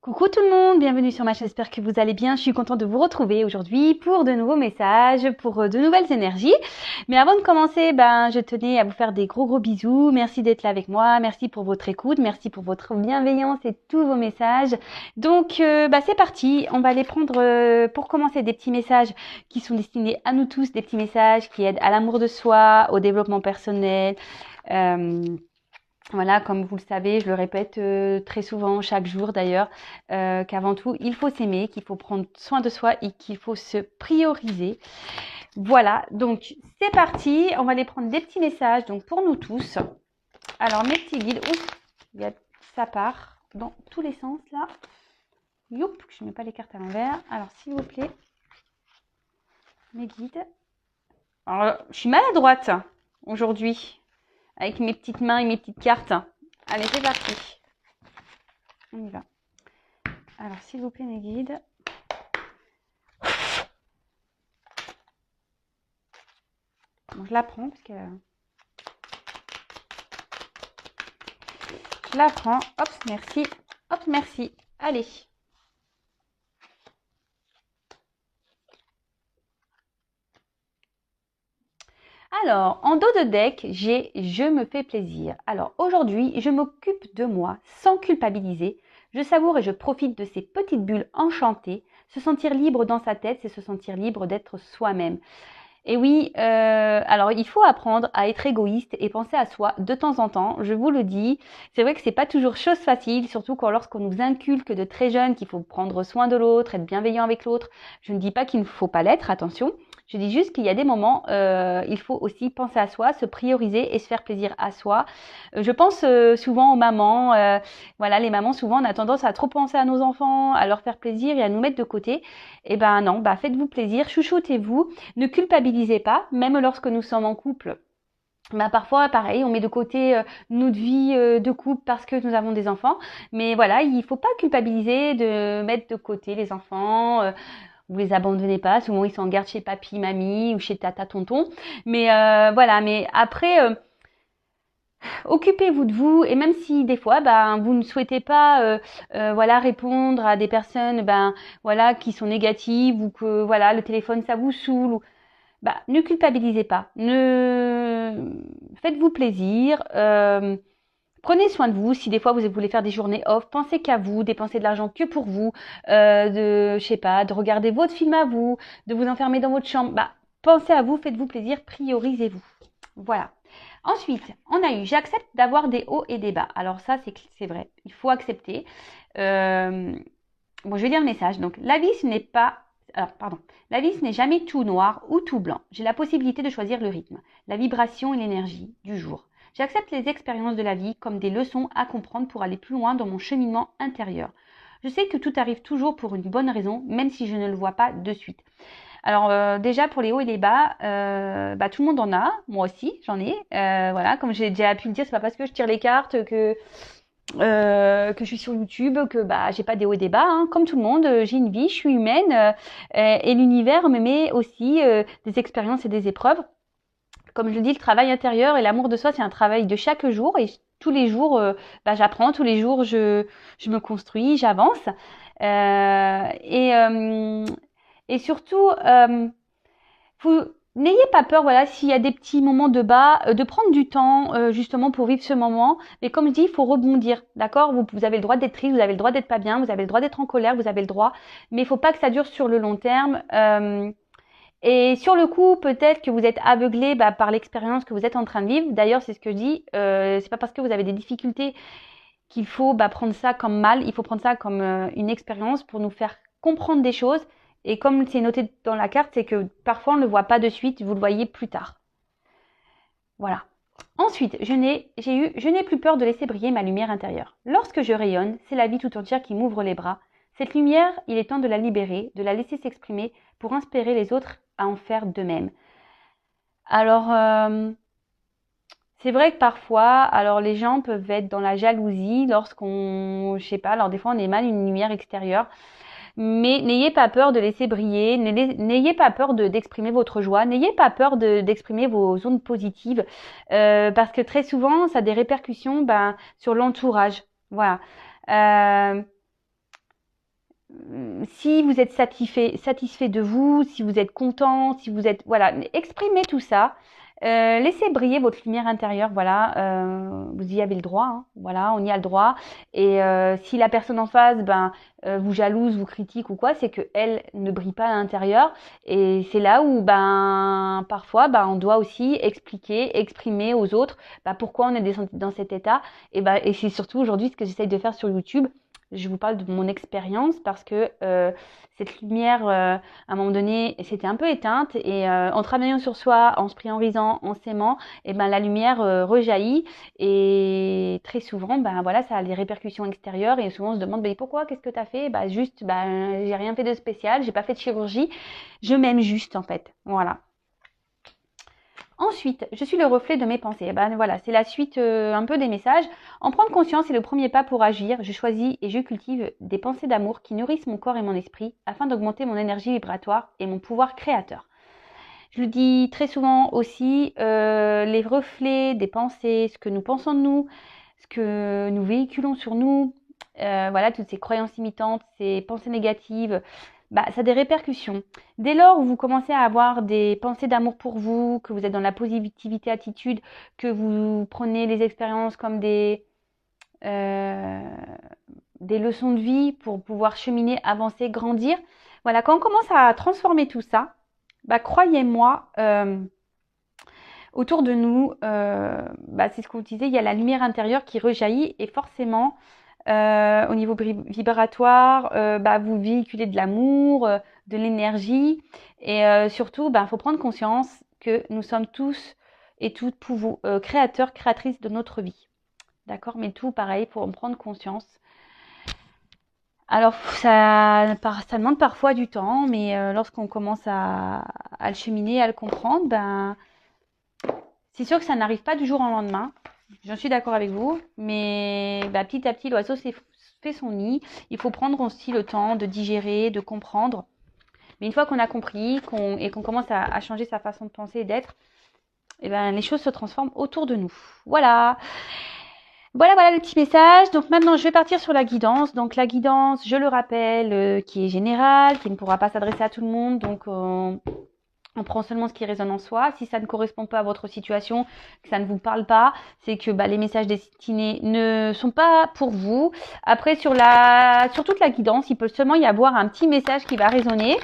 Coucou tout le monde, bienvenue sur ma chaîne, j'espère que vous allez bien. Je suis contente de vous retrouver aujourd'hui pour de nouveaux messages, pour de nouvelles énergies. Mais avant de commencer, je tenais à vous faire des gros bisous. Merci d'être là avec moi, merci pour votre écoute, merci pour votre bienveillance et tous vos messages. Donc c'est parti, on va aller prendre pour commencer des petits messages qui sont destinés à nous tous, des petits messages qui aident à l'amour de soi, au développement personnel. Euh, voilà, comme vous le savez, je le répète très souvent, chaque jour d'ailleurs, qu'avant tout, il faut s'aimer, qu'il faut prendre soin de soi et qu'il faut se prioriser. Voilà, donc c'est parti, on va aller prendre des petits messages donc pour nous tous. Alors mes petits guides, ouf, ça part dans tous les sens là. Youp, je ne mets pas les cartes à l'envers. Alors s'il vous plaît, mes guides. Alors, je suis maladroite aujourd'hui avec mes petites mains et mes petites cartes. Allez, c'est parti. On y va. Alors, s'il vous plaît, mes guides. Bon, je la prends parce que... Je la prends. Hop, merci. Hop, merci. Allez. Alors, en dos de deck, j'ai « Je me fais plaisir ». Alors, aujourd'hui, je m'occupe de moi sans culpabiliser. Je savoure et je profite de ces petites bulles enchantées. Se sentir libre dans sa tête, c'est se sentir libre d'être soi-même. Et oui, alors il faut apprendre à être égoïste et penser à soi de temps en temps, je vous le dis. C'est vrai que c'est pas toujours chose facile, surtout lorsqu'on nous inculque de très jeunes qu'il faut prendre soin de l'autre, être bienveillant avec l'autre. Je ne dis pas qu'il ne faut pas l'être, attention. Je dis juste qu'il y a des moments, il faut aussi penser à soi, se prioriser et se faire plaisir à soi. Je pense souvent aux mamans. Voilà, les mamans, souvent, on a tendance à trop penser à nos enfants, à leur faire plaisir et à nous mettre de côté. Eh ben non, faites-vous plaisir, chouchoutez-vous. Ne culpabilisez pas, même lorsque nous sommes en couple. Parfois, pareil, on met de côté notre vie de couple parce que nous avons des enfants. Mais voilà, il ne faut pas culpabiliser de mettre de côté les enfants. Vous les abandonnez pas. Souvent, ils sont en garde chez papy, mamie ou chez tata, tonton. Mais voilà, mais après... occupez-vous de vous et même si des fois vous ne souhaitez pas voilà répondre à des personnes voilà qui sont négatives ou que voilà le téléphone ça vous saoule ou ne culpabilisez pas, ne faites-vous plaisir, prenez soin de vous. Si des fois vous voulez faire des journées off, pensez qu'à vous, dépensez de l'argent que pour vous, de je sais pas, de regarder votre film à vous, de vous enfermer dans votre chambre. Pensez à vous, faites-vous plaisir, priorisez-vous. Voilà. Ensuite, on a eu « J'accepte d'avoir des hauts et des bas ». Alors ça, c'est vrai, il faut accepter. Bon, je vais lire le message. Donc, la vie, ce n'est pas... Alors, pardon. La vie, ce n'est jamais tout noir ou tout blanc. J'ai la possibilité de choisir le rythme, la vibration et l'énergie du jour. J'accepte les expériences de la vie comme des leçons à comprendre pour aller plus loin dans mon cheminement intérieur. Je sais que tout arrive toujours pour une bonne raison, même si je ne le vois pas de suite. Alors déjà pour les hauts et les bas, tout le monde en a, moi aussi j'en ai. Voilà, comme j'ai déjà pu le dire, c'est pas parce que je tire les cartes que je suis sur YouTube que j'ai pas des hauts et des bas. Hein. Comme tout le monde, j'ai une vie, je suis humaine et l'univers me met aussi des expériences et des épreuves. Comme je le dis, le travail intérieur et l'amour de soi, c'est un travail de chaque jour et tous les jours, j'apprends, tous les jours, je me construis, j'avance. Euh, et, euh, et surtout, vous n'ayez pas peur, voilà, s'il y a des petits moments de bas, de prendre du temps justement pour vivre ce moment. Mais comme je dis, il faut rebondir, d'accord vous avez le droit d'être triste, vous avez le droit d'être pas bien, vous avez le droit d'être en colère, vous avez le droit. Mais il faut pas que ça dure sur le long terme. Et sur le coup, peut-être que vous êtes aveuglé par l'expérience que vous êtes en train de vivre. D'ailleurs, c'est ce que je dis. C'est pas parce que vous avez des difficultés qu'il faut prendre ça comme mal. Il faut prendre ça comme une expérience pour nous faire comprendre des choses. Et comme c'est noté dans la carte, c'est que parfois on ne le voit pas de suite, vous le voyez plus tard. Voilà. Ensuite, je n'ai plus peur de laisser briller ma lumière intérieure. Lorsque je rayonne, c'est la vie tout entière qui m'ouvre les bras. Cette lumière, il est temps de la libérer, de la laisser s'exprimer pour inspirer les autres à en faire de même. Alors, c'est vrai que parfois, alors les gens peuvent être dans la jalousie lorsqu'on, je sais pas, alors des fois on émane une lumière extérieure. Mais n'ayez pas peur de laisser briller, n'ayez pas peur d'exprimer votre joie, n'ayez pas peur d'exprimer vos ondes positives, parce que très souvent, ça a des répercussions sur l'entourage. Voilà. si vous êtes satisfait de vous, si vous êtes content, si vous êtes, voilà, exprimez tout ça. Laissez briller votre lumière intérieure, voilà, vous y avez le droit, hein, voilà, on y a le droit. Et si la personne en face, vous jalouse, vous critique ou quoi, c'est que elle ne brille pas à l'intérieur. Et c'est là où, parfois, on doit aussi exprimer aux autres, pourquoi on est dans cet état. Et c'est surtout aujourd'hui ce que j'essaye de faire sur YouTube. Je vous parle de mon expérience parce que cette lumière, à un moment donné, c'était un peu éteinte et en travaillant sur soi, en se priorisant, en s'aimant, la lumière rejaillit et très souvent, voilà, ça a des répercussions extérieures et souvent on se demande pourquoi, qu'est-ce que tu as fait? Juste, j'ai rien fait de spécial, j'ai pas fait de chirurgie, je m'aime juste en fait, voilà. Ensuite, je suis le reflet de mes pensées. Voilà, c'est la suite un peu des messages. En prendre conscience est le premier pas pour agir. Je choisis et je cultive des pensées d'amour qui nourrissent mon corps et mon esprit afin d'augmenter mon énergie vibratoire et mon pouvoir créateur. Je le dis très souvent aussi, les reflets des pensées, ce que nous pensons de nous, ce que nous véhiculons sur nous, voilà, toutes ces croyances limitantes, ces pensées négatives, ça a des répercussions. Dès lors où vous commencez à avoir des pensées d'amour pour vous, que vous êtes dans la positivité attitude, que vous prenez les expériences comme des leçons de vie pour pouvoir cheminer, avancer, grandir. Voilà, quand on commence à transformer tout ça, croyez-moi, autour de nous, c'est ce que vous disiez, il y a la lumière intérieure qui rejaillit et forcément, au niveau vibratoire, vous véhiculez de l'amour, de l'énergie et surtout, faut prendre conscience que nous sommes tous et toutes créateurs, créatrices de notre vie. D'accord? Mais tout pareil, pour en prendre conscience. Alors, ça demande parfois du temps, mais lorsqu'on commence à le cheminer, à le comprendre, c'est sûr que ça n'arrive pas du jour au lendemain. J'en suis d'accord avec vous, mais petit à petit, l'oiseau fait son nid. Il faut prendre aussi le temps de digérer, de comprendre. Mais une fois qu'on a compris et qu'on commence à changer sa façon de penser et d'être, les choses se transforment autour de nous. Voilà. Voilà le petit message. Donc maintenant, je vais partir sur la guidance. Donc la guidance, je le rappelle, qui est générale, qui ne pourra pas s'adresser à tout le monde. Donc on prend seulement ce qui résonne en soi. Si ça ne correspond pas à votre situation, que ça ne vous parle pas, c'est que les messages destinés ne sont pas pour vous. Après, sur toute la guidance, il peut seulement y avoir un petit message qui va résonner.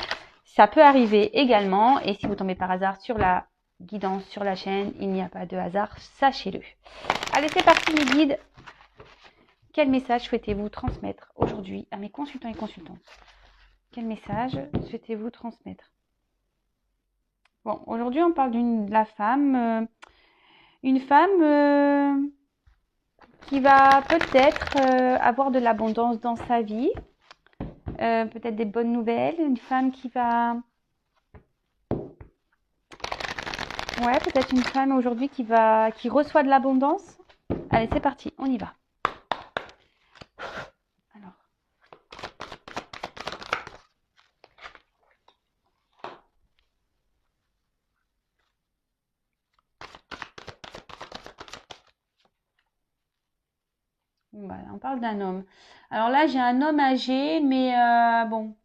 Ça peut arriver également. Et si vous tombez par hasard sur la guidance sur la chaîne, il n'y a pas de hasard, sachez-le. Allez, c'est parti mes guides. Quel message souhaitez-vous transmettre aujourd'hui à mes consultants et consultantes? Quel message souhaitez-vous transmettre? Bon, aujourd'hui, on parle de la femme. Une femme qui va peut-être avoir de l'abondance dans sa vie. Peut-être des bonnes nouvelles. Une femme qui va... Ouais, peut-être une femme aujourd'hui qui reçoit de l'abondance. Allez, c'est parti, on y va. Alors. Voilà, on parle d'un homme. Alors là, j'ai un homme âgé, mais bon.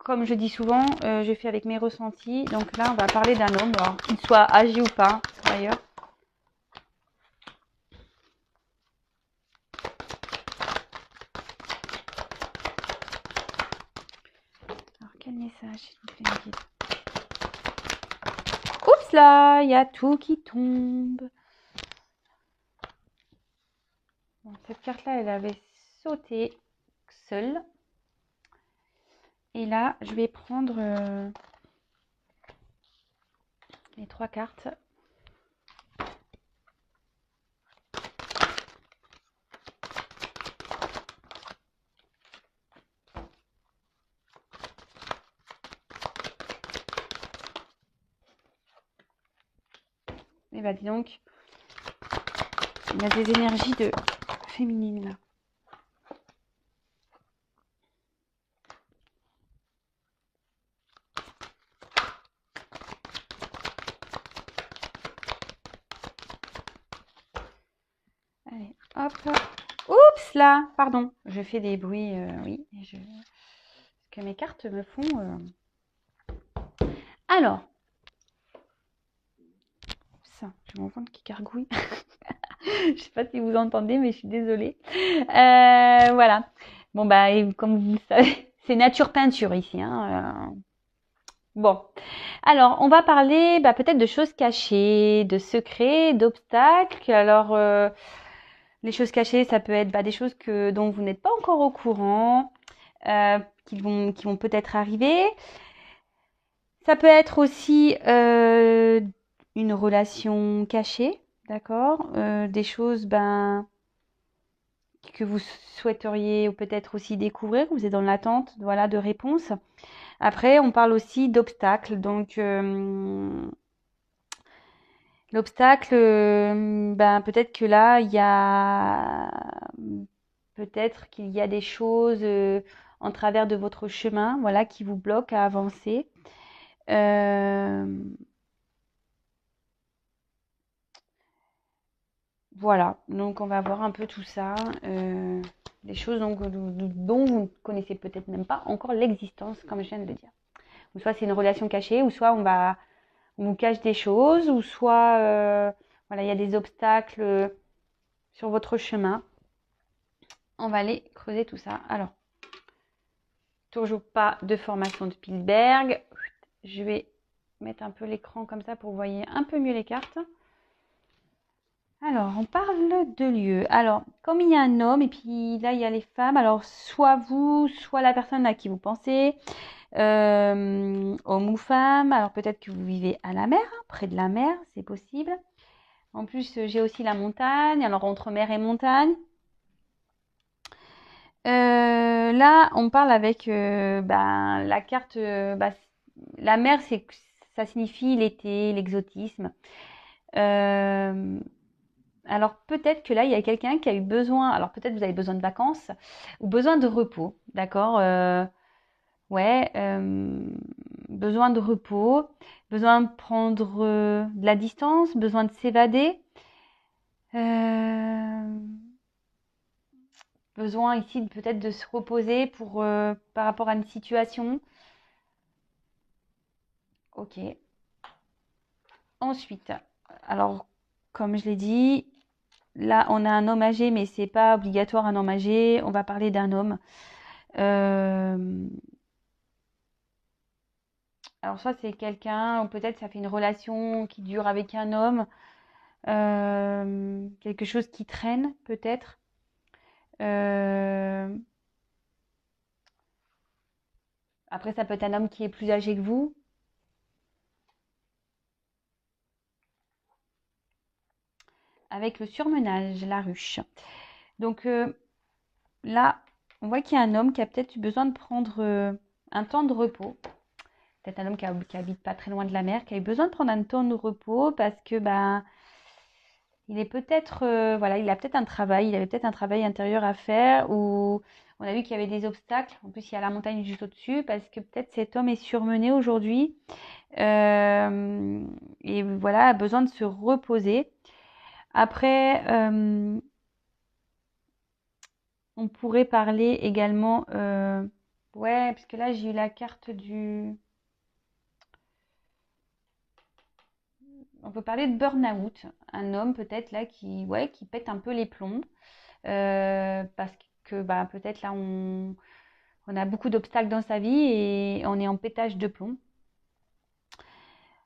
Comme je dis souvent, je fais avec mes ressentis. Donc là, on va parler d'un homme, alors qu'il soit âgé ou pas, d'ailleurs. Alors, quel message, s'il vous plaît, guide. Oups là, il y a tout qui tombe. Bon, cette carte-là, elle avait sauté seule. Et là, je vais prendre les 3 cartes. Et dis donc, il y a des énergies féminines là. Allez, hop. Oups, Oups là, pardon, je fais des bruits, oui, que mes cartes me font. Alors, ça, j'ai mon ventre qui gargouille. Je sais pas si vous entendez, mais je suis désolée. Voilà. Bon bah, comme vous le savez, c'est nature peinture ici. Hein, Bon, alors on va parler peut-être de choses cachées, de secrets, d'obstacles. Alors, les choses cachées, ça peut être des choses dont vous n'êtes pas encore au courant, qui vont peut-être arriver. Ça peut être aussi une relation cachée, d'accord, des choses que vous souhaiteriez ou peut-être aussi découvrir, vous êtes dans l'attente, voilà, de réponses. Après, on parle aussi d'obstacles. Donc, l'obstacle, peut-être que là, peut-être qu'il y a des choses en travers de votre chemin, voilà, qui vous bloquent à avancer. Voilà, donc on va voir un peu tout ça, des choses dont vous ne connaissez peut-être même pas encore l'existence, comme je viens de le dire. Ou soit c'est une relation cachée, ou soit on vous cache des choses, ou soit voilà, il y a des obstacles sur votre chemin. On va aller creuser tout ça. Alors, toujours pas de formation de Spielberg. Je vais mettre un peu l'écran comme ça pour que vous voyez un peu mieux les cartes. Alors, on parle de lieu. Alors, comme il y a un homme et puis là, il y a les femmes. Alors, soit vous, soit la personne à qui vous pensez, homme ou femme. Alors, peut-être que vous vivez à la mer, près de la mer, c'est possible. En plus, j'ai aussi la montagne. Alors, entre mer et montagne. Là, on parle avec la carte. La mer, ça signifie l'été, l'exotisme. Alors peut-être que là, il y a quelqu'un qui a eu besoin, alors peut-être vous avez besoin de vacances ou besoin de repos, d'accord, ouais, besoin de repos, besoin de prendre de la distance, besoin de s'évader, besoin ici peut-être de se reposer par rapport à une situation. Ok. Ensuite, alors comme je l'ai dit, là on a un homme âgé, mais c'est pas obligatoire un homme âgé. On va parler d'un homme. Alors soit c'est quelqu'un, ou peut-être ça fait une relation qui dure avec un homme, quelque chose qui traîne peut-être. Euh, Après ça peut être un homme qui est plus âgé que vous. Avec le surmenage, la ruche. Donc là, on voit qu'il y a un homme qui a peut-être eu besoin de prendre un temps de repos. Peut-être un homme qui habite pas très loin de la mer, qui a eu besoin de prendre un temps de repos parce que il est peut-être voilà, il a peut-être un travail, il avait peut-être un travail intérieur à faire, ou on a vu qu'il y avait des obstacles. En plus, il y a la montagne juste au-dessus parce que peut-être cet homme est surmené aujourd'hui et voilà, a besoin de se reposer. Après, on pourrait parler également, ouais, parce que là j'ai eu la carte du. On peut parler de burn-out, un homme peut-être là qui pète un peu les plombs, parce que peut-être là on a beaucoup d'obstacles dans sa vie et on est en pétage de plomb.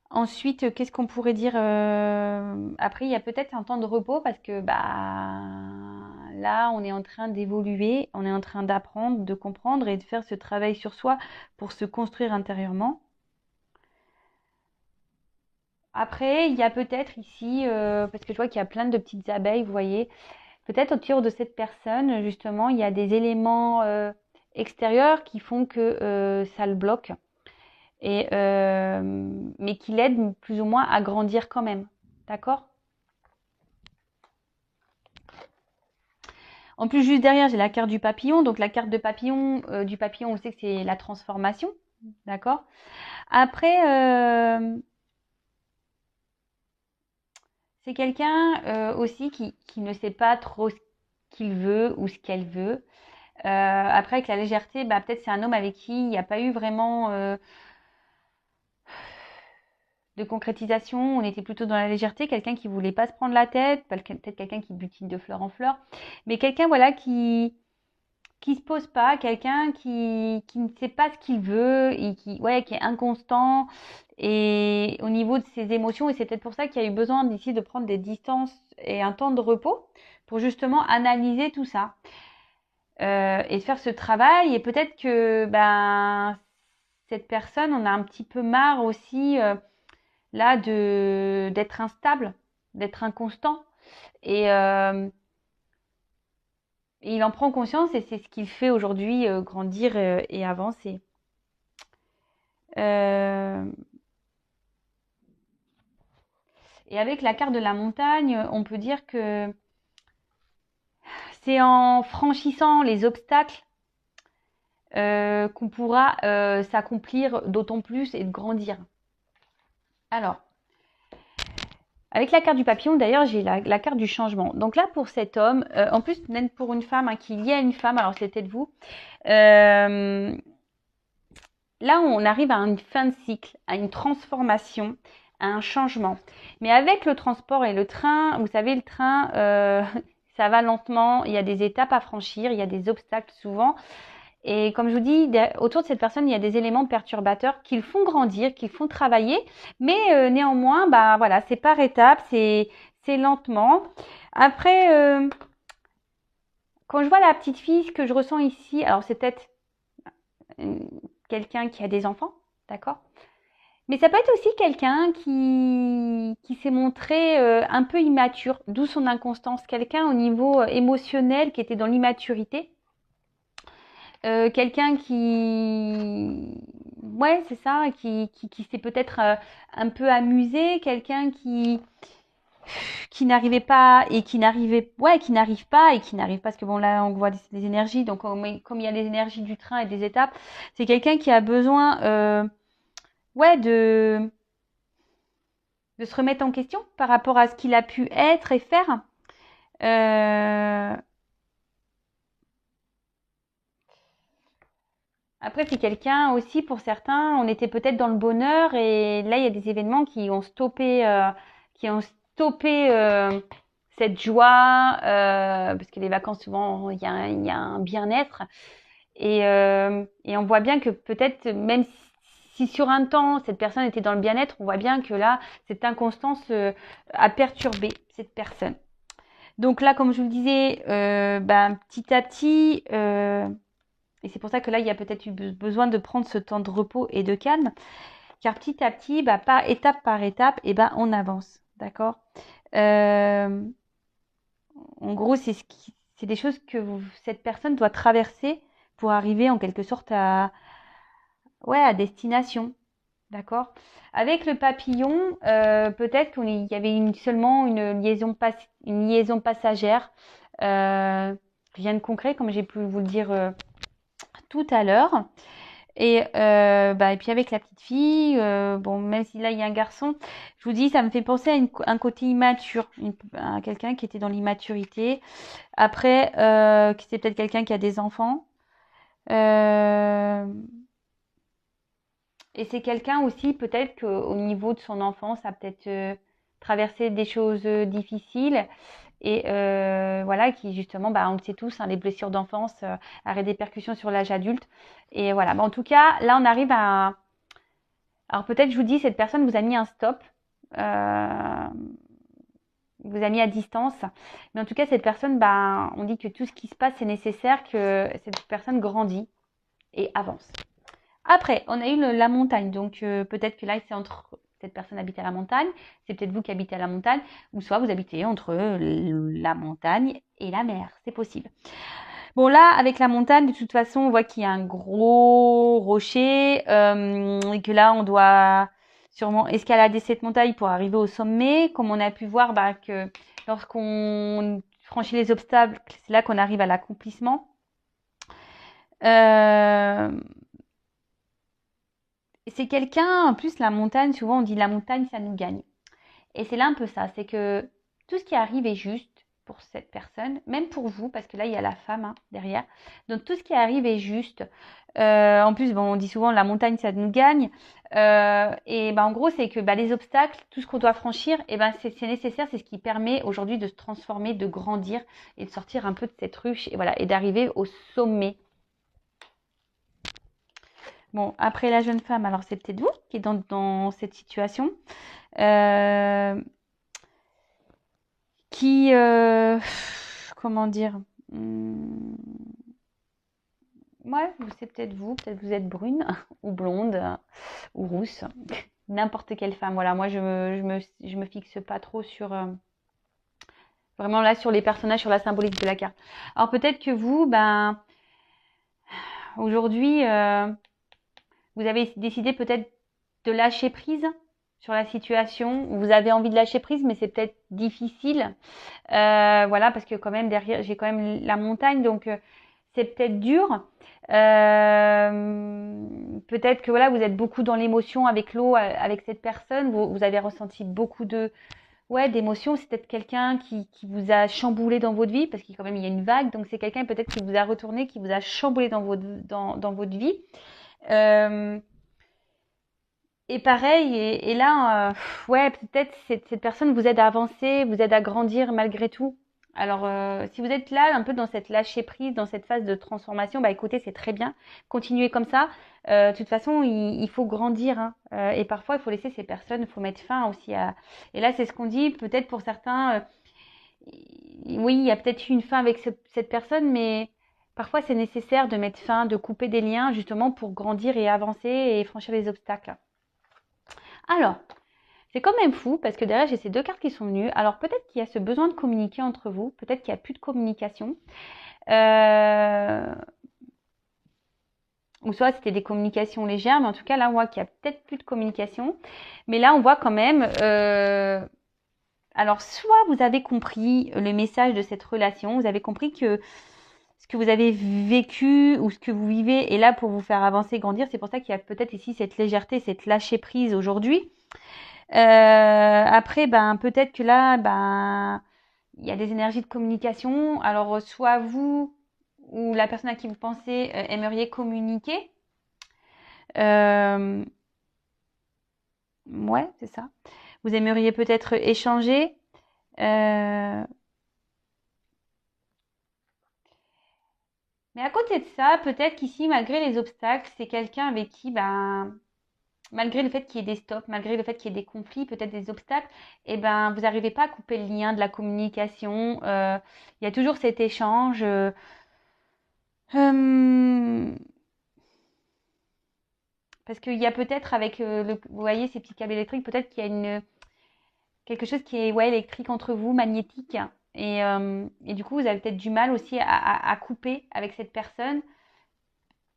Ensuite, qu'est-ce qu'on pourrait dire après, il y a peut-être un temps de repos parce que là, on est en train d'évoluer, on est en train d'apprendre, de comprendre et de faire ce travail sur soi pour se construire intérieurement. Après, il y a peut-être ici, parce que je vois qu'il y a plein de petites abeilles, vous voyez, peut-être autour de cette personne, justement, il y a des éléments extérieurs qui font que ça le bloque, mais qui l'aident plus ou moins à grandir quand même. D'accord? En plus, juste derrière, j'ai la carte du papillon. Donc, la carte du papillon, on sait que c'est la transformation. D'accord? Après, c'est quelqu'un aussi qui ne sait pas trop qu'il veut ou ce qu'elle veut. Après, avec la légèreté, peut-être c'est un homme avec qui il n'y a pas eu vraiment de concrétisation. On était plutôt dans la légèreté, quelqu'un qui voulait pas se prendre la tête, peut-être quelqu'un qui butine de fleur en fleur, mais quelqu'un voilà qui se pose pas, quelqu'un qui ne sait pas ce qu'il veut et qui est inconstant et au niveau de ses émotions, et c'est peut-être pour ça qu'il y a eu besoin d'ici de prendre des distances et un temps de repos pour justement analyser tout ça et faire ce travail. Et peut-être que cette personne, on a un petit peu marre aussi là d'être instable, d'être inconstant et il en prend conscience et c'est ce qu'il fait aujourd'hui, grandir et avancer. Et avec la carte de la montagne, on peut dire que c'est en franchissant les obstacles qu'on pourra s'accomplir d'autant plus et de grandir. Alors, avec la carte du papillon, d'ailleurs, j'ai la carte du changement. Donc là, pour cet homme, en plus, même pour une femme, qui est liée à une femme, alors c'est peut-être vous, là, on arrive à une fin de cycle, à une transformation, à un changement. Mais avec le transport et le train, vous savez, le train, ça va lentement, il y a des étapes à franchir, il y a des obstacles souvent. Et comme je vous dis, autour de cette personne, il y a des éléments perturbateurs qui le font grandir, qui le font travailler. Mais néanmoins, voilà, c'est par étapes, c'est lentement. Après, quand je vois la petite fille, ce que je ressens ici, alors c'est peut-être quelqu'un qui a des enfants, d'accord? Mais ça peut être aussi quelqu'un qui s'est montré un peu immature, d'où son inconstance. Quelqu'un au niveau émotionnel qui était dans l'immaturité. Quelqu'un ouais, c'est ça, qui s'est peut-être un peu amusé, quelqu'un qui n'arrivait pas et qui n'arrive pas et qui n'arrive pas, parce que bon, là, on voit des énergies, donc comme il y a les énergies du train et des étapes, c'est quelqu'un qui a besoin, de se remettre en question par rapport à ce qu'il a pu être et faire. Après, c'est quelqu'un aussi, pour certains, on était peut-être dans le bonheur et là, il y a des événements qui ont stoppé cette joie, parce que les vacances, souvent, il y a un bien-être. Et on voit bien que peut-être, même si sur un temps, cette personne était dans le bien-être, on voit bien que là, cette inconstance a perturbé cette personne. Donc là, comme je vous le disais, petit à petit, et c'est pour ça que là, il y a peut-être eu besoin de prendre ce temps de repos et de calme, car petit à petit, par étape, on avance, d'accord. En gros, c'est des choses que cette personne doit traverser pour arriver en quelque sorte à destination, d'accord. Avec le papillon, peut-être qu'il y avait seulement une liaison passagère, rien de concret, comme j'ai pu vous le dire tout à l'heure. Et puis avec la petite fille, bon, même si là il y a un garçon, je vous dis, ça me fait penser à un côté immature, à quelqu'un qui était dans l'immaturité. Après, c'est peut-être quelqu'un qui a des enfants. Et c'est quelqu'un aussi, peut-être qu'au niveau de son enfance, a peut-être traversé des choses difficiles. Et voilà, qui justement, on le sait tous, hein, les blessures d'enfance ont des répercussions sur l'âge adulte. Et voilà, en tout cas, là, on arrive à... Alors peut-être, je vous dis, cette personne vous a mis un stop, vous a mis à distance. Mais en tout cas, cette personne, on dit que tout ce qui se passe, c'est nécessaire que cette personne grandit et avance. Après, on a eu la montagne, donc peut-être que là, c'est entre cette personne habite à la montagne, c'est peut-être vous qui habitez à la montagne, ou soit vous habitez entre la montagne et la mer, c'est possible. Bon là, avec la montagne, de toute façon, on voit qu'il y a un gros rocher, et que là, on doit sûrement escalader cette montagne pour arriver au sommet. Comme on a pu voir, que lorsqu'on franchit les obstacles, c'est là qu'on arrive à l'accomplissement. C'est quelqu'un, en plus la montagne, souvent on dit la montagne ça nous gagne. Et c'est là un peu ça, c'est que tout ce qui arrive est juste, pour cette personne, même pour vous, parce que là, il y a la femme hein, derrière. Donc, tout ce qui arrive est juste. En plus, bon, on dit souvent la montagne, ça nous gagne. Et ben, en gros, c'est que les obstacles, tout ce qu'on doit franchir, et ben, c'est nécessaire. C'est ce qui permet aujourd'hui de se transformer, de grandir et de sortir un peu de cette ruche et, voilà, et d'arriver au sommet. Bon, après la jeune femme, alors c'est peut-être vous qui êtes dans cette situation. Qui, comment dire, ouais, c'est peut-être vous êtes brune ou blonde ou rousse, n'importe quelle femme. Voilà, moi je me fixe pas trop sur vraiment là sur les personnages, sur la symbolique de la carte. Alors peut-être que vous, aujourd'hui, vous avez décidé peut-être de lâcher prise sur la situation. Vous avez envie de lâcher prise, mais c'est peut-être difficile. Voilà, parce que quand même derrière, j'ai quand même la montagne, donc c'est peut-être dur. Peut-être que voilà, vous êtes beaucoup dans l'émotion avec l'eau, avec cette personne. Vous avez ressenti beaucoup d'émotions. C'est peut-être quelqu'un qui vous a chamboulé dans votre vie, parce qu'il quand même il y a une vague. Donc c'est quelqu'un peut-être qui vous a retourné, qui vous a chamboulé dans votre vie. Et pareil, et là, ouais, peut-être cette personne vous aide à avancer, vous aide à grandir malgré tout. Alors, si vous êtes là, un peu dans cette lâcher prise, dans cette phase de transformation, écoutez, c'est très bien. Continuez comme ça. De toute façon, il faut grandir, hein. Et parfois, il faut laisser ces personnes, il faut mettre fin aussi à. Et là, c'est ce qu'on dit. Peut-être pour certains, oui, il y a peut-être eu une fin avec cette personne, mais parfois, c'est nécessaire de mettre fin, de couper des liens, justement, pour grandir et avancer et franchir les obstacles. Alors, c'est quand même fou parce que derrière, j'ai ces deux cartes qui sont venues. Alors, peut-être qu'il y a ce besoin de communiquer entre vous. Peut-être qu'il n'y a plus de communication. Ou soit c'était des communications légères. Mais en tout cas, là, on voit qu'il n'y a peut-être plus de communication. Mais là, on voit quand même... alors, soit vous avez compris le message de cette relation. Vous avez compris que ce que vous avez vécu ou ce que vous vivez est là pour vous faire avancer, grandir. C'est pour ça qu'il y a peut-être ici cette légèreté, cette lâcher prise aujourd'hui. Après, peut-être que là, il y a des énergies de communication. Alors, soit vous ou la personne à qui vous pensez aimeriez communiquer. Ouais, c'est ça. Vous aimeriez peut-être échanger. Mais à côté de ça, peut-être qu'ici, malgré les obstacles, c'est quelqu'un avec qui, malgré le fait qu'il y ait des stops, malgré le fait qu'il y ait des conflits, peut-être des obstacles, vous n'arrivez pas à couper le lien de la communication. Il y a toujours cet échange. Parce qu'il y a peut-être avec, vous voyez, ces petits câbles électriques, peut-être qu'il y a quelque chose qui est électrique entre vous, magnétique. Et du coup, vous avez peut-être du mal aussi à couper avec cette personne.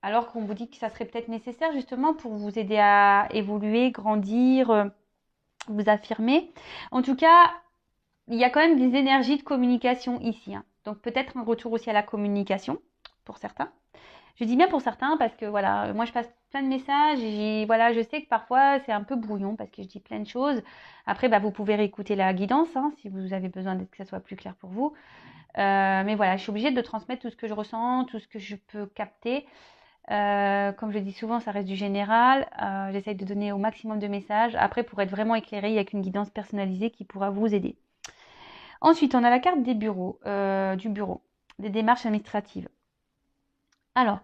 Alors qu'on vous dit que ça serait peut-être nécessaire justement pour vous aider à évoluer, grandir, vous affirmer. En tout cas, il y a quand même des énergies de communication ici. Hein. Donc peut-être un retour aussi à la communication pour certains. Je dis bien pour certains parce que voilà, moi je passe plein de messages et voilà, je sais que parfois c'est un peu brouillon parce que je dis plein de choses. Après, vous pouvez réécouter la guidance hein, si vous avez besoin que ça soit plus clair pour vous. Mais voilà, je suis obligée de transmettre tout ce que je ressens, tout ce que je peux capter. Comme je dis souvent, ça reste du général. J'essaye de donner au maximum de messages. Après, pour être vraiment éclairé, il n'y a qu'une guidance personnalisée qui pourra vous aider. Ensuite, on a la carte des bureaux, du bureau, des démarches administratives. Alors,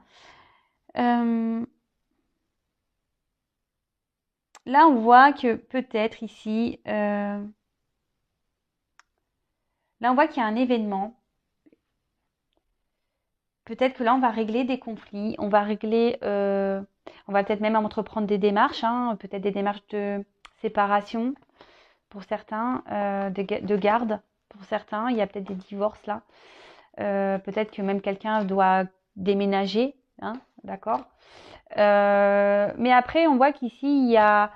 là, on voit que peut-être ici, là, on voit qu'il y a un événement. Peut-être que là, on va régler des conflits, on va régler, on va peut-être même entreprendre des démarches, hein, peut-être des démarches de séparation pour certains, de garde pour certains. Il y a peut-être des divorces là. Peut-être que même quelqu'un doit déménager, hein, d'accord. Mais après, on voit qu'ici, il y a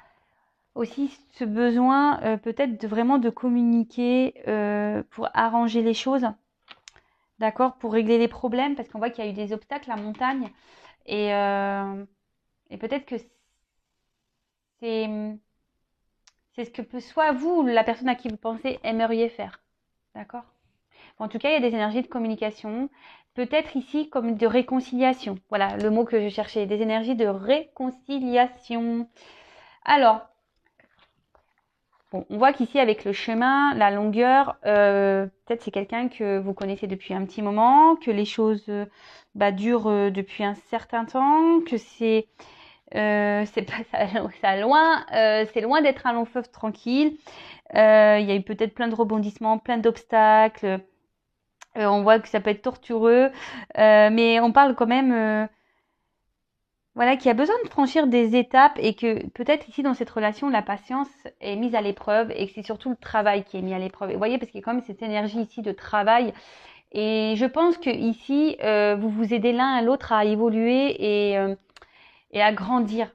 aussi ce besoin peut-être vraiment de communiquer pour arranger les choses, d'accord, pour régler les problèmes, parce qu'on voit qu'il y a eu des obstacles, la montagne, et peut-être que c'est ce que soit vous ou la personne à qui vous pensez aimeriez faire, d'accord. En tout cas, il y a des énergies de communication. Peut-être ici comme de réconciliation. Voilà le mot que je cherchais. Des énergies de réconciliation. Alors, bon, on voit qu'ici avec le chemin, la longueur, peut-être c'est quelqu'un que vous connaissez depuis un petit moment, que les choses durent depuis un certain temps, que c'est pas loin, c'est loin d'être un long fleuve tranquille. Il y a eu peut-être plein de rebondissements, plein d'obstacles. On voit que ça peut être tortureux, mais on parle quand même, voilà, qu'il y a besoin de franchir des étapes et que peut-être ici dans cette relation, la patience est mise à l'épreuve et que c'est surtout le travail qui est mis à l'épreuve. Et vous voyez, parce qu'il y a quand même cette énergie ici de travail. Et je pense que ici, vous vous aidez l'un à l'autre à évoluer et à grandir.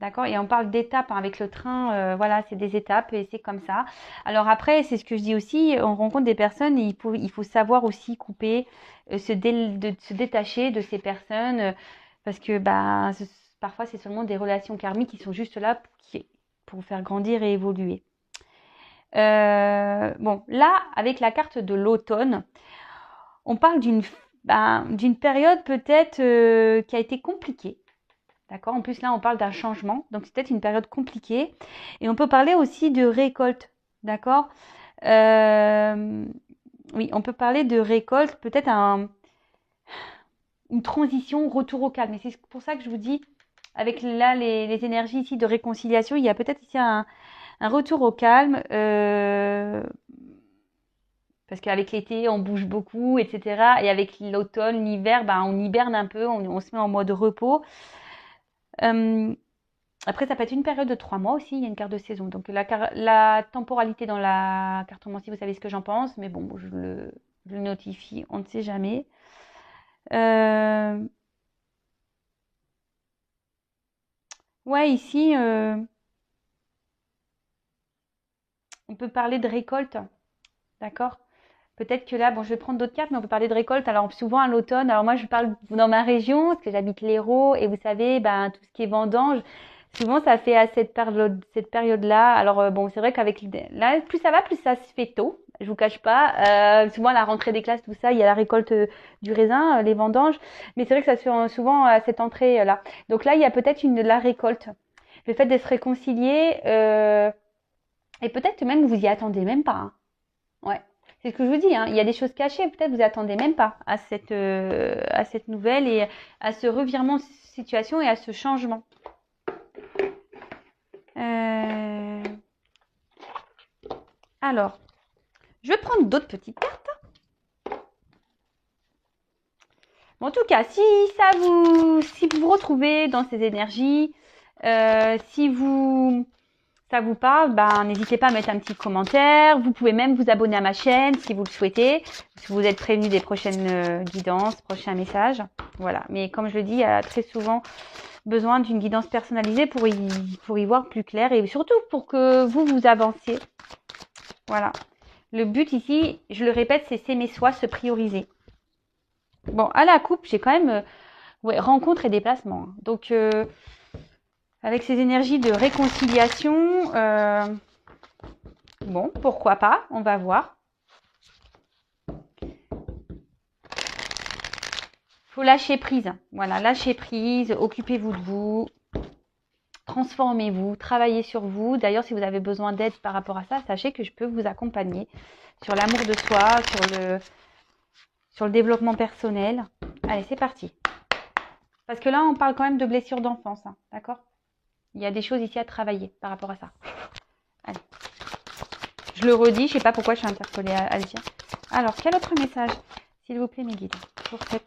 D'accord? Et on parle d'étapes, hein, avec le train, voilà, c'est des étapes et c'est comme ça. Alors après, c'est ce que je dis aussi, on rencontre des personnes, et il faut savoir aussi couper, se détacher de ces personnes, parce que parfois c'est seulement des relations karmiques qui sont juste là pour faire grandir et évoluer. Bon, là, avec la carte de l'automne, on parle d'une période peut-être qui a été compliquée. D'accord? En plus, là, on parle d'un changement. Donc, c'est peut-être une période compliquée. Et on peut parler aussi de récolte. D'accord? Oui, on peut parler de récolte, peut-être une transition, retour au calme. Et c'est pour ça que je vous dis, avec là les énergies ici de réconciliation, il y a peut-être ici un retour au calme. Parce qu'avec l'été, on bouge beaucoup, etc. Et avec l'automne, l'hiver, on hiberne un peu, on se met en mode repos. Après, ça peut être une période de 3 mois aussi, il y a une carte de saison. Donc la temporalité dans la cartomancie, vous savez ce que j'en pense, mais bon, je le notifie, on ne sait jamais. Ouais, ici, on peut parler de récolte, d'accord? Peut-être que là, bon, je vais prendre d'autres cartes, mais on peut parler de récolte. Alors, souvent à l'automne, alors moi, je parle dans ma région, parce que j'habite l'Hérault, et vous savez, tout ce qui est vendange, souvent, ça fait à cette période-là. Alors, bon, c'est vrai qu'avec là, plus ça va, plus ça se fait tôt. Je vous cache pas. Souvent, à la rentrée des classes, tout ça, il y a la récolte du raisin, les vendanges. Mais c'est vrai que ça se fait souvent à cette entrée-là. Donc là, il y a peut-être la récolte. Le fait de se réconcilier, et peut-être même vous y attendez même pas, hein. Ouais. C'est ce que je vous dis, hein. Il y a des choses cachées, peut-être vous attendez même pas à cette nouvelle et à ce revirement de situation et à ce changement. Alors, je vais prendre d'autres petites cartes. Bon, en tout cas, si vous vous retrouvez dans ces énergies, si ça vous parle, n'hésitez pas à mettre un petit commentaire. Vous pouvez même vous abonner à ma chaîne si vous le souhaitez, si vous êtes prévenu des prochaines guidances, prochains messages. Voilà. Mais comme je le dis, il y a très souvent besoin d'une guidance personnalisée pour y voir plus clair et surtout pour que vous avanciez. Voilà. Le but ici, je le répète, c'est s'aimer soi, se prioriser. Bon, à la coupe, j'ai quand même rencontre et déplacement. Donc, avec ces énergies de réconciliation, bon, pourquoi pas, on va voir. Faut lâcher prise. Voilà, lâcher prise, occupez-vous de vous, transformez-vous, travaillez sur vous. D'ailleurs, si vous avez besoin d'aide par rapport à ça, sachez que je peux vous accompagner sur l'amour de soi, sur le développement personnel. Allez, c'est parti. Parce que là, on parle quand même de blessures d'enfance, hein, d'accord? Il y a des choses ici à travailler par rapport à ça. Allez. Je le redis, je ne sais pas pourquoi je suis interpellée à le dire. Alors, quel autre message, s'il vous plaît, mes guides, pour cette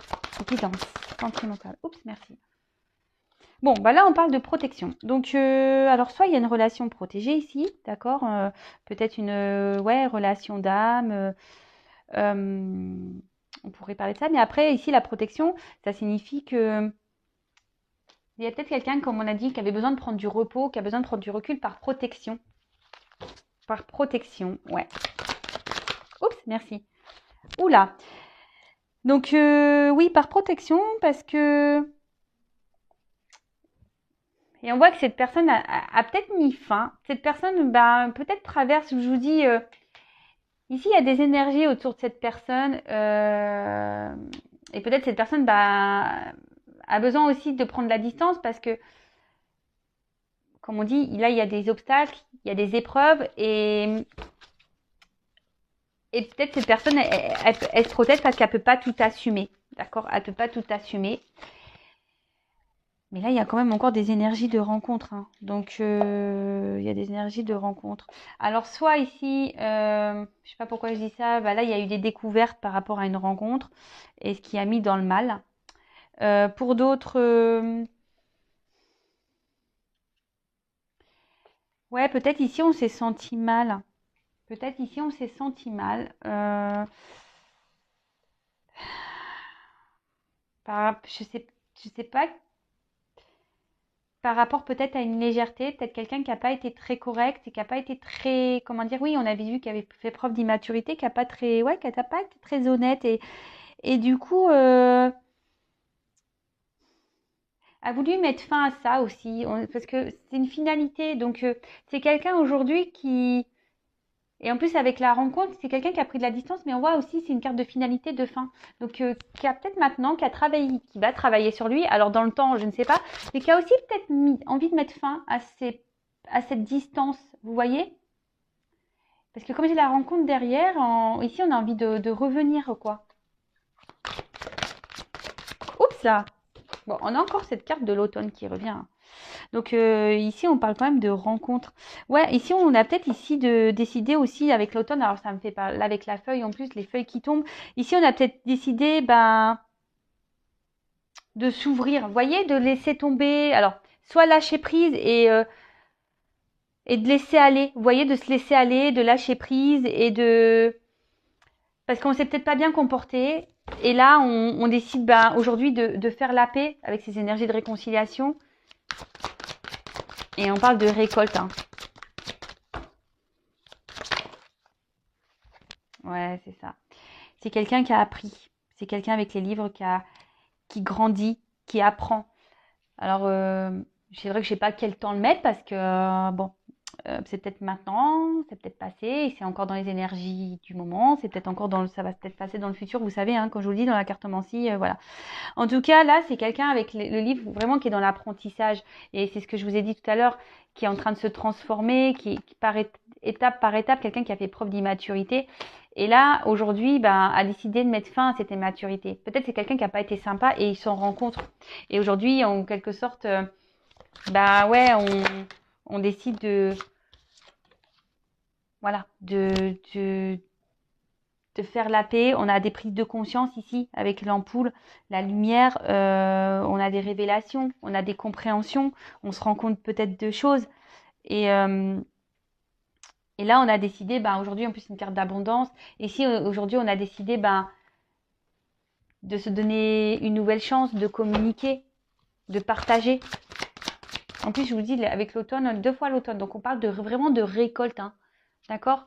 guidance sentimentale? Oups, merci. Bon, là, on parle de protection. Donc, alors, soit il y a une relation protégée ici, d'accord, peut-être une relation d'âme. On pourrait parler de ça. Mais après, ici, la protection, ça signifie que il y a peut-être quelqu'un, comme on a dit, qui avait besoin de prendre du repos, qui a besoin de prendre du recul par protection. Par protection, ouais. Oups, merci. Oula. Donc, oui, par protection, parce que... Et on voit que cette personne a peut-être mis fin. Cette personne, peut-être traverse, je vous dis, Ici, il y a des énergies autour de cette personne. Et peut-être cette personne a besoin aussi de prendre la distance parce que, comme on dit, là, il y a des obstacles, il y a des épreuves. Et peut-être cette personne, elle se protège parce qu'elle ne peut pas tout assumer. D'accord? Elle ne peut pas tout assumer. Mais là, il y a quand même encore des énergies de rencontre. Hein. Donc, il y a des énergies de rencontre. Alors, soit ici, je ne sais pas pourquoi je dis ça, là, il y a eu des découvertes par rapport à une rencontre et ce qui a mis dans le mal. Pour d'autres, ouais, peut-être ici, on s'est senti mal. Peut-être ici, on s'est senti mal. Je sais pas, par rapport peut-être à une légèreté, peut-être quelqu'un qui n'a pas été très correct et qui n'a pas été très, comment dire, oui, on avait vu qu'il avait fait preuve d'immaturité, qui n'a pas très, ouais, qui n'a pas été très honnête et du coup, a voulu mettre fin à ça aussi, parce que c'est une finalité. Donc, c'est quelqu'un aujourd'hui qui, et en plus, avec la rencontre, c'est quelqu'un qui a pris de la distance, mais on voit aussi, c'est une carte de finalité, de fin. Donc, qui a peut-être maintenant, qui a travaillé, qui va travailler sur lui. Alors, dans le temps, je ne sais pas, mais qui a aussi peut-être envie de mettre fin à cette distance. Vous voyez? Parce que comme j'ai la rencontre derrière, ici, on a envie de revenir, quoi. Oups là! Bon, on a encore cette carte de l'automne qui revient. Donc ici, on parle quand même de rencontre. Ouais, ici, on a peut-être ici de décider aussi avec l'automne. Alors, ça me fait pas là avec la feuille en plus, les feuilles qui tombent. Ici, on a peut-être décidé, de s'ouvrir. Vous voyez, de laisser tomber. Alors, soit lâcher prise et de laisser aller. Vous voyez, de se laisser aller, de lâcher prise et de parce qu'on s'est peut-être pas bien comporté. Et là, on décide aujourd'hui de faire la paix avec ces énergies de réconciliation. Et on parle de récolte. Hein. Ouais, c'est ça. C'est quelqu'un qui a appris. C'est quelqu'un avec les livres qui grandit, qui apprend. Alors, c'est vrai que je sais pas quel temps le mettre parce que, bon, c'est peut-être maintenant, c'est peut-être passé, et c'est encore dans les énergies du moment, c'est peut-être encore ça va peut-être passer dans le futur, vous savez, hein, quand je vous le dis dans la cartomancie, voilà. En tout cas, là, c'est quelqu'un avec le livre vraiment qui est dans l'apprentissage, et c'est ce que je vous ai dit tout à l'heure, qui est en train de se transformer, qui étape par étape, quelqu'un qui a fait preuve d'immaturité. Et là, aujourd'hui, a décidé de mettre fin à cette immaturité. Peut-être c'est quelqu'un qui n'a pas été sympa et il s'en rencontre. Et aujourd'hui, en quelque sorte, ouais, on décide voilà, de faire la paix. On a des prises de conscience ici avec l'ampoule, la lumière. On a des révélations, on a des compréhensions. On se rend compte peut-être de choses. Et là, on a décidé, aujourd'hui, en plus, c'est une carte d'abondance. Et si aujourd'hui, on a décidé de se donner une nouvelle chance, de communiquer, de partager. En plus, je vous dis, avec l'automne, 2 fois l'automne. Donc, on parle vraiment de récolte. Hein. D'accord?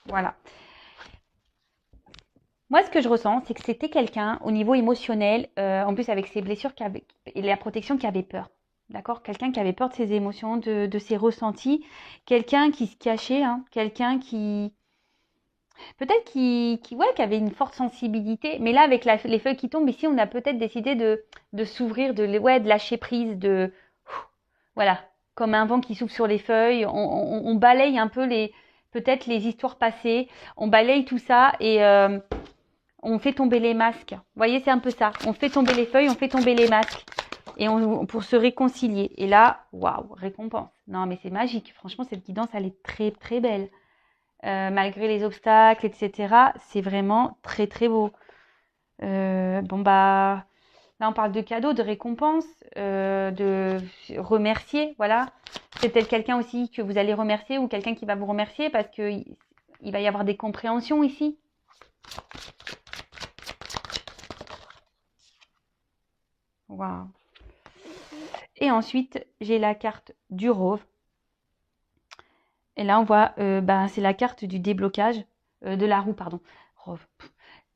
Voilà. Moi, ce que je ressens, c'est que c'était quelqu'un, au niveau émotionnel, en plus avec ses blessures et la protection, qui avait peur. D'accord? Quelqu'un qui avait peur de ses émotions, de ses ressentis. Quelqu'un qui se cachait. Hein. Quelqu'un qui... Peut-être qui avait une forte sensibilité. Mais là, avec les feuilles qui tombent, ici, on a peut-être décidé de s'ouvrir, de lâcher prise, voilà, comme un vent qui souffle sur les feuilles. On balaye un peu peut-être les histoires passées. On balaye tout ça et on fait tomber les masques. Vous voyez, c'est un peu ça. On fait tomber les feuilles, on fait tomber les masques. Et pour se réconcilier. Et là, waouh, récompense. Non, mais c'est magique. Franchement, cette guidance, elle est très, très belle. Malgré les obstacles, etc. C'est vraiment très, très beau. Là, on parle de cadeaux, de récompenses, de remercier, voilà. C'est peut-être quelqu'un aussi que vous allez remercier ou quelqu'un qui va vous remercier parce qu'il va y avoir des compréhensions ici. Waouh. Et ensuite, j'ai la carte du Rove. Et là, on voit, c'est la carte du déblocage, de la roue, pardon. Rove.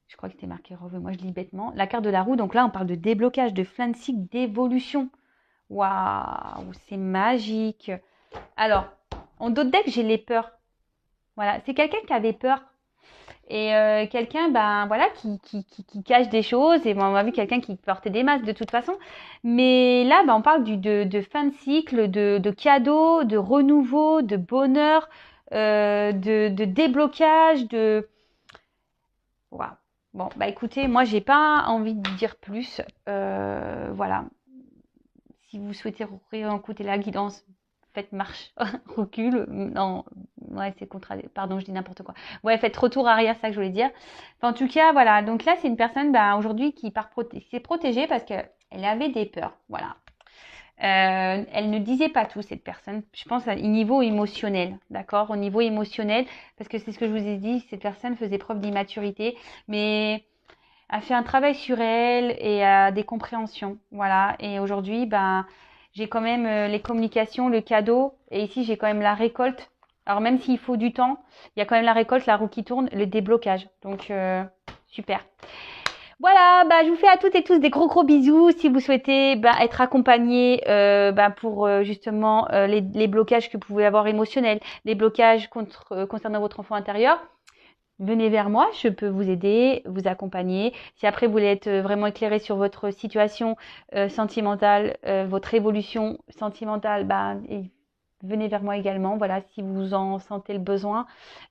Je crois que c'était marqué Rove, moi je lis bêtement. La carte de la roue, donc là, on parle de déblocage, de fin de cycle, d'évolution. Waouh, c'est magique. Alors, en d'autres decks, j'ai les peurs. Voilà, c'est quelqu'un qui avait peur. Et quelqu'un, ben voilà, qui cache des choses. Et bon, on a vu quelqu'un qui portait des masques de toute façon. Mais là, ben, on parle de fin de cycle, de cadeaux, de renouveau, de bonheur, de déblocage, de... Waouh. Bon, bah écoutez, moi, j'ai pas envie de dire plus. Voilà. Si vous souhaitez réécouter la guidance, faites marche, recul, non, ouais, c'est pardon, je dis n'importe quoi. Ouais, faites retour arrière, c'est ça que je voulais dire. Enfin, en tout cas, voilà. Donc là, c'est une personne, bah, aujourd'hui, qui s'est protégée parce qu'elle avait des peurs. Voilà. Elle ne disait pas tout, cette personne. Je pense au niveau émotionnel, d'accord? Au niveau émotionnel, parce que c'est ce que je vous ai dit, cette personne faisait preuve d'immaturité, mais a fait un travail sur elle et des compréhensions. Voilà. Et aujourd'hui, ben, j'ai quand même les communications, le cadeau. Et ici, j'ai quand même la récolte. Alors, même s'il faut du temps, il y a quand même la récolte, la roue qui tourne, le déblocage. Donc, super. Voilà, bah, je vous fais à toutes et tous des gros bisous. Si vous souhaitez être accompagné pour justement les blocages que vous pouvez avoir émotionnels, les blocages concernant votre enfant intérieur, venez vers moi, je peux vous aider, vous accompagner. Si après vous voulez être vraiment éclairé sur votre situation sentimentale, votre évolution sentimentale, venez vers moi également. Voilà, si vous en sentez le besoin,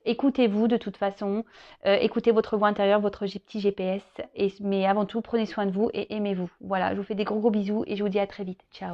écoutez-vous de toute façon, écoutez votre voix intérieure, votre petit GPS. Mais avant tout, prenez soin de vous et aimez-vous. Voilà, je vous fais des gros bisous et je vous dis à très vite. Ciao.